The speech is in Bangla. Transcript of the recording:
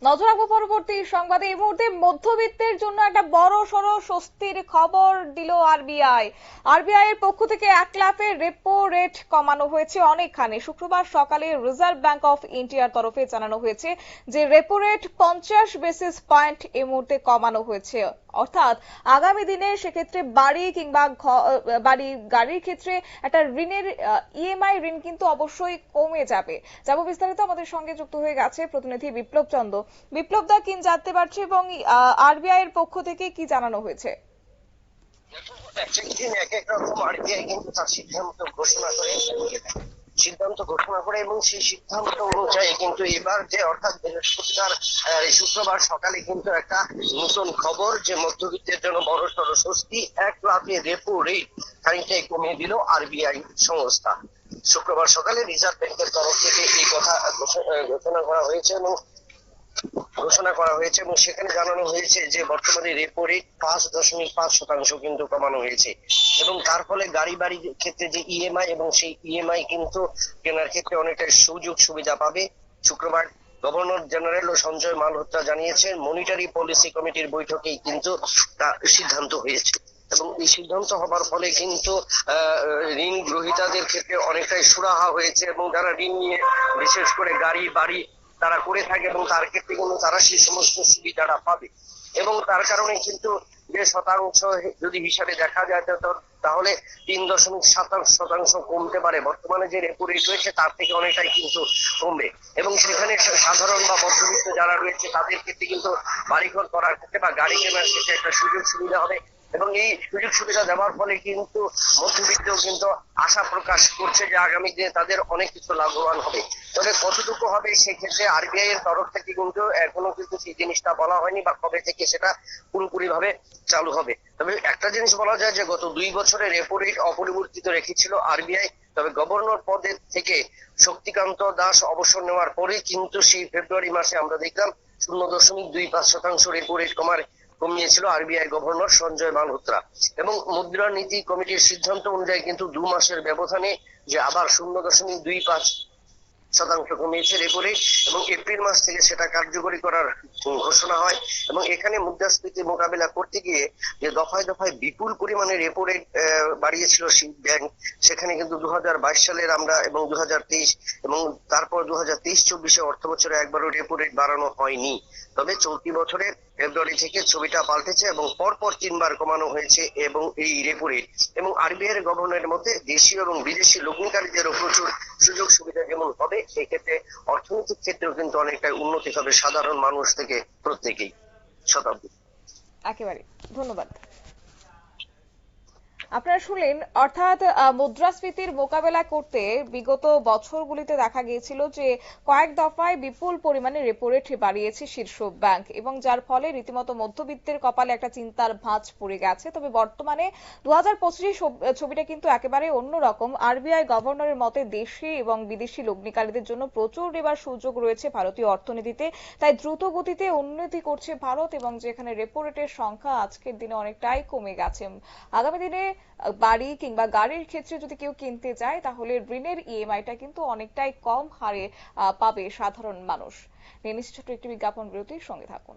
নজর রাখবো পরবর্তী সংবাদে। এই মুহূর্তে মধ্যবিত্তের জন্য একটা বড় সড় স্বস্তির খবর দিল আরবিআই। আরবিআই এর পক্ষ থেকে 1 লাফে রেপো রেট কমানো হয়েছে অনেকখানি। শুক্রবার সকালে রিজার্ভ ব্যাংক অফ ইন্ডিয়ার তরফে জানানো হয়েছে যে রেপো রেট 50 বেসিস পয়েন্ট এই মুহূর্তে কমানো হয়েছে। অর্থাৎ আগামী দিনে সেক্ষেত্রে বাড়ি কিংবা গাড়ির ক্ষেত্রে একটা ঋণের ইএমআই ঋণ কিন্তু অবশ্যই কমে যাবে। যাব বিস্তারিত, আমাদের সঙ্গে যুক্ত হয়ে গেছে প্রতিনিধি বিপ্লব চন্দ্র। বিপ্লব দা, কি জানতে পারছে এবং আরবিআই এর পক্ষ থেকে কি জানানো হয়েছে? দিন এক এক রকম আরবিআই কিন্তু তার সিদ্ধান্ত ঘোষণা করে এবং সেই সিদ্ধান্ত অনুযায়ী কিন্তু এবার যে অর্থাৎ বৃহস্পতিবার শুক্রবার সকালে কিন্তু একটা নতুন খবর যে মধ্যবিত্তের জন্য বড় সড় স্বস্তি। 1 লাফে রেপো রেট খানিকটাই কমিয়ে দিল আরবিআই সংস্থা। শুক্রবার সকালে রিজার্ভ ব্যাংকের তরফ থেকে এই কথা ঘোষণা করা হয়েছে এবং সেখানে জানানো হয়েছে যে বর্তমানে রেপো রেট 5.5% কিন্তু কমানো হয়েছে এবং তার ফলে গাড়ি বাড়ির ক্ষেত্রে যে ইএমআই এবং সেই ইএমআই কিন্তু কেনার ক্ষেত্রে অনেকটা সুযোগ সুবিধা পাবে। শুক্রবার গভর্নর জেনারেল সঞ্জয় মালহোত্রা জানিয়েছেন মনিটারি পলিসি কমিটির বৈঠকেই কিন্তু তা সিদ্ধান্ত হয়েছে এবং এই সিদ্ধান্ত হবার ফলে কিন্তু ঋণ গ্রহীতাদের ক্ষেত্রে অনেকটাই সুরাহা হয়েছে এবং যারা ঋণ নিয়ে বিশেষ করে গাড়ি বাড়ি তারা করে থাকে এবং তার ক্ষেত্রে কিন্তু তারা সেই সমস্ত সুবিধাটা পাবে এবং তার কারণে কিন্তু যে শতাংশ যদি হিসাবে দেখা যায় তাহলে 3.7% কমতে পারে। বর্তমানে যে রেপো রেট রয়েছে তার থেকে অনেকটাই কিন্তু কমবে এবং সেখানে সাধারণ বা মধ্যবিত্ত যারা রয়েছে তাদের ক্ষেত্রে কিন্তু বাড়িঘর করার ক্ষেত্রে বা গাড়ি কেনার ক্ষেত্রে একটা সুযোগ সুবিধা হবে এবং এই সুযোগ সুবিধা দেওয়ার ফলে কিন্তু মধ্যবিত্ত কিন্তু আশা প্রকাশ করছে যে আগামী দিনে তাদের অনেক কিছু লাভবান হবে। তবে কতটুকু হবে সেক্ষেত্রে আরবিআই এর তরফ থেকে কিন্তু এখনো কিন্তু সেই জিনিসটা বলা হয়নি বা কবে থেকে সেটা পুরোপুরি ভাবে চালু হবে। তবে একটা জিনিস বলা যায় যে গত 2 বছরে রেপো রেট অপরিবর্তিত রেখেছিল আরবিআই। তবে গভর্নর পদের থেকে শক্তিকান্ত দাস অবসর নেওয়ার পরে কিন্তু সেই ফেব্রুয়ারি মাসে আমরা দেখলাম 0.25% রেপো রেট কমিয়েছিল আরবিআই গভর্নর সঞ্জয় মালহোত্রা এবং মুদ্রানীতি কমিটির সিদ্ধান্ত অনুযায়ী কিন্তু 2 মাসের ব্যবধানে যে আবার 0.25% কমিয়েছে রেপো রেট এবং এপ্রিল মাস থেকে সেটা কার্যকরী করার ঘোষণা হয় এবং এখানে মুদ্রাস্ফীতি মোকাবিলা করতে গিয়ে যে দফায় দফায় বিপুল পরিমাণে রেপো রেট বাড়িয়েছিল ব্যাংক, সেখানে কিন্তু 2022 সালের আমরা এবং 2023 এবং তারপর 2023-24 অর্থ বছরে একবারও রেপো রেট বাড়ানো হয়নি। তবে চলতি বছরে ফেব্রুয়ারি থেকে ছবিটা পাল্টেছে এবং পরপর 3 বার কমানো হয়েছে এবং এই রেপো রেট এবং আরবিআই এর গভর্নরের মধ্যে দেশীয় এবং বিদেশি লগ্নিকারীদেরও প্রচুর সুযোগ সুবিধা যেমন হবে সেক্ষেত্রে অর্থনৈতিক ক্ষেত্রেও কিন্তু অনেকটা উন্নতি হবে সাধারণ মানুষ থেকে প্রত্যেকেই। শতাব্দী। একেবারে ধন্যবাদ। আপনারা শুনলেন, অর্থাৎ মুদ্রাস্ফীতির মোকাবেলা করতে বিগত বছরগুলিতে দেখা গিয়েছিল যে কয়েক দফায় বিপুল পরিমাণে রেপো রেট বাড়িয়েছে শীর্ষ ব্যাংক এবং যার ফলে রীতিমতো মধ্যবিত্তের কপালে একটা চিন্তার ভাঁজ পড়ে গেছে। তবে বর্তমানে 2025 ছবিটা কিন্তু একেবারে অন্যরকম। আরবিআই গভর্নরের মতে দেশি এবং বিদেশি লগ্নিকারীদের জন্য প্রচুর এবার সুযোগ রয়েছে ভারতীয় অর্থনীতিতে। তাই দ্রুত গতিতে উন্নতি করছে ভারত এবং যেখানে রেপো রেটের সংখ্যা আজকের দিনে অনেকটাই কমে গেছে। আগামী দিনে বাড়ি কিংবা গাড়ির ক্ষেত্রে যদি কেউ কিনতে যায় তাহলে ঋণের ইএমআইটা কিন্তু অনেকটাই কম হারে পাবে সাধারণ মানুষ। নিয়ে নিচ্ছি ছোট্ট একটি বিজ্ঞাপন বিরতির সঙ্গে থাকুন।